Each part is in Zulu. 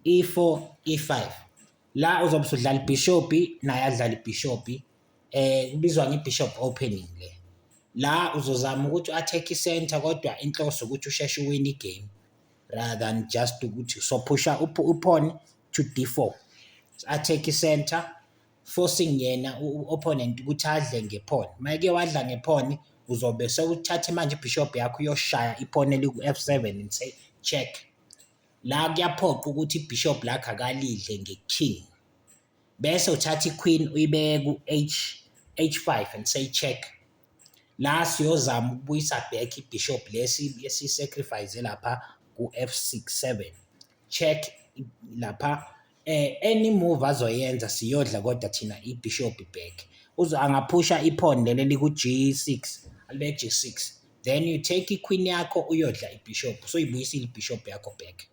e4 e5 la uzobe usudlala ibishop naye adlala ibishop kubizwa ngebishop opening le la uzozama ukuthi u-attack center kodwa inhloso ukuthi usheshe uwin igame rather than just ukuthi so pusha pawn to d4 attack center forcing yena opponent ukuthi adle ngepawn mayike wadla ngepawn uzobe sewuthatha manje ibishop yakho uyoshaya ipawn eliku f7 and say check la kuyaphoqa ukuthi ibishop lakho akalidle ngeking bese uthatha iqueen uyibeke ku h5 and say check la siyozama ukubuyisa back ibishop lesi sacrifice lapha ku f6 7 check lapha any move azoyenza siyodla kodwa thina ibishop back angaphusha ipawn leli liku g6 alibeke g6 then you take iqueen yakho uyodla ibishop so uyibuyisile ibishop yakho back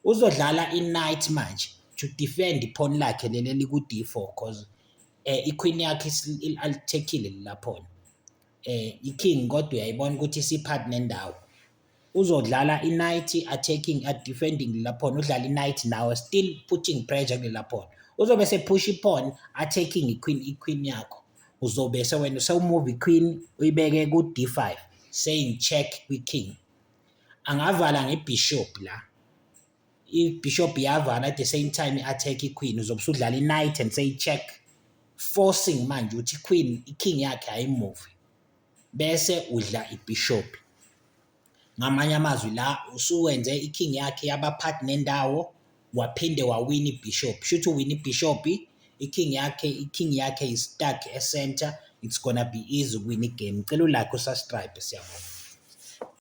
uzodlala iknight manje to defend ipawn lakhe leli liku d4 cause iqueen yakhe alithekile la pawn iking kodwa uyayibona ukuthi isiphat nendawo uzodlala iknight attacking at defending la pawn udlala iknight nawe still putting pressure kule pawn uzobe sepush ipawn attacking iqueen yakho uzobe sewena sewumove iqueen uyibeke ku d5 saying check kwi-king angavala ngebishop la ibishop yavala at the same time i-attack iqueen uzobe usudlala iknight and say check forcing manje ukuthi iking yakhe ayimove bese udla ibishop ngamanye amazwi la usuwenze iking yakhe yabaphat nendawo waphinde wawin ibishop should win ibishop iking yakhe is stuck e-center it's gonna be easy win igame cela ulike usubscribe siyabonga